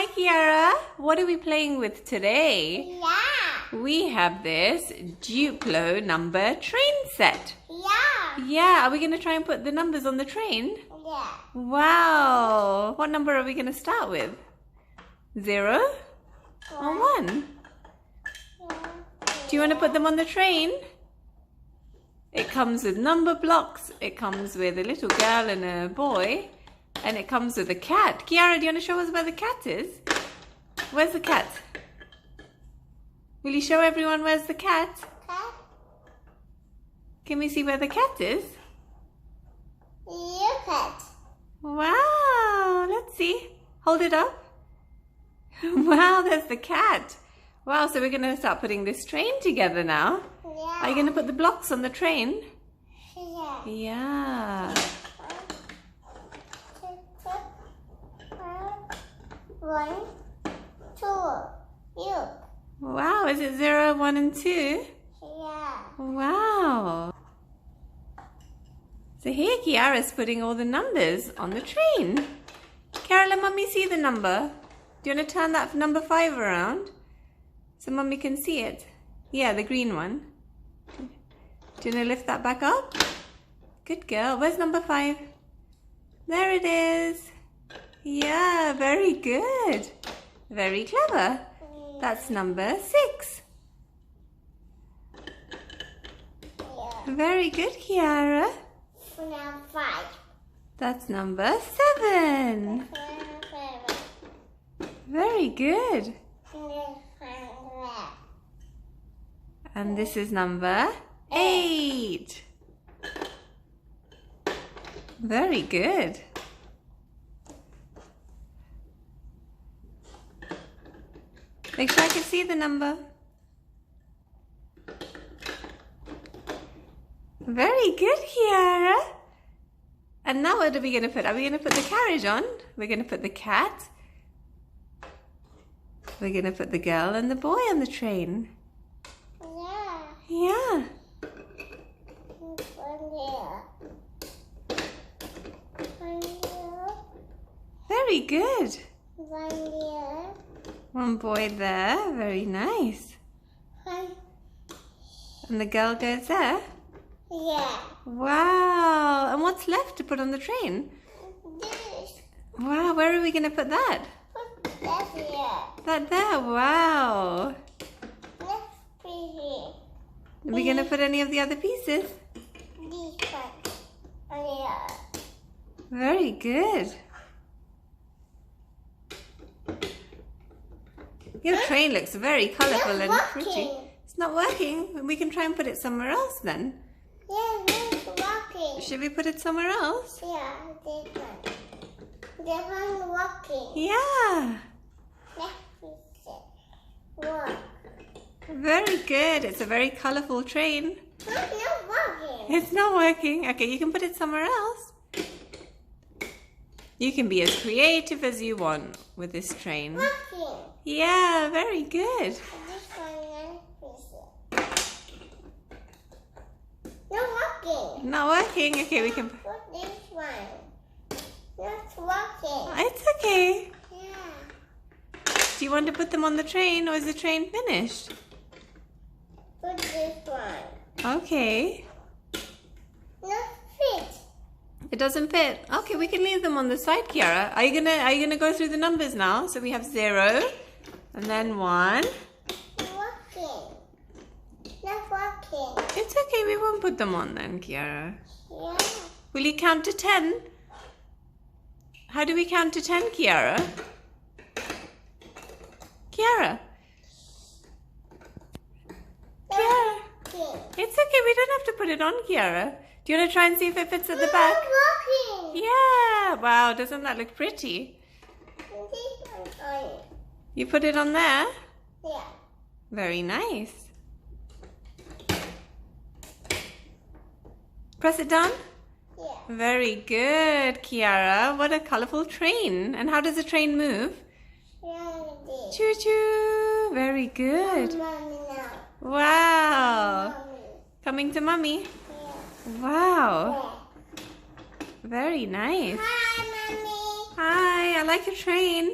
Hi, Kiara. What are we playing with today? Yeah. We have this Duplo number train set. Yeah. Yeah, are we going to try and put the numbers on the train? Yeah. Wow. What number are we going to start with? 0 or 1? Do you want to put them on the train? It comes with number blocks. It comes with a little girl and a boy. And it comes with a cat. Kiara, do you want to show us where the cat is? Where's the cat? Will you show everyone where's the cat? Cat. Can we see where the cat is? Look at. Wow, let's see. Hold it up. Wow, there's the cat. Wow, so we're going to start putting this train together now. Yeah. Are you going to put the blocks on the train? Yeah. Yeah. 1, 2, look. Wow, is it 0, 1 and 2? Yeah. Wow. So here Kiara's putting all the numbers on the train. Kiara, let Mummy see the number. Do you want to turn that number 5 around? So Mummy can see it. Yeah, the green one. Do you want to lift that back up? Good girl. Where's number 5? There it is. Yeah, very good. Very clever. That's number 6. Yeah. Very good, Kiara. Now 5. That's number 7. Very good. And this is number 8. Very good. Make sure I can see the number. Very good, Kiara. And now what are we going to put? Are we going to put the carriage on? We're going to put the cat. We're going to put the girl and the boy on the train. Yeah. Yeah. 1 year. Very good. 1 year. One boy there. Very nice. 1. And the girl goes there. Yeah. Wow. And what's left to put on the train? This. Wow. Where are we going to put that? Put that here. That there. Wow. Let's put here. Are we going to put any of the other pieces? This one. Yeah. Very good. Your train looks very colourful and pretty. It's not working. We can try and put it somewhere else then. Yeah, it's working. Should we put it somewhere else? Yeah, this one. This one working. Yeah. Let's fix it. Work. Very good. It's a very colourful train. It's not working. It's not working. Okay, you can put it somewhere else. You can be as creative as you want with this train. Working. Yeah, very good. This one, let's fix it. Not working. Not working. Okay, we can... Put this one. Not working. It's okay. Yeah. Do you want to put them on the train or is the train finished? Put this one. Okay. Not fit. It doesn't fit. Okay, we can leave them on the side, Kiara. Are you gonna go through the numbers now? So we have 0 and then 1. Not working. Not working. It's okay, we won't put them on then, Kiara. Yeah. Will you count to 10? How do we count to 10, Kiara? Kiara. Kiara. Working. It's okay, we don't have to put it on, Kiara. Do you want to try and see if it fits at the back? Not working. Yeah. Wow, doesn't that look pretty? This one on it. You put it on there? Yeah. Very nice. Press it down? Yeah. Very good, Kiara. What a colourful train. And how does the train move? Yeah, this. Choo-choo. Very good. Mommy now. Wow. Mommy. Coming to Mummy. Yeah. Wow. Yeah. Very nice. Hi, Mommy. Hi, I like your train.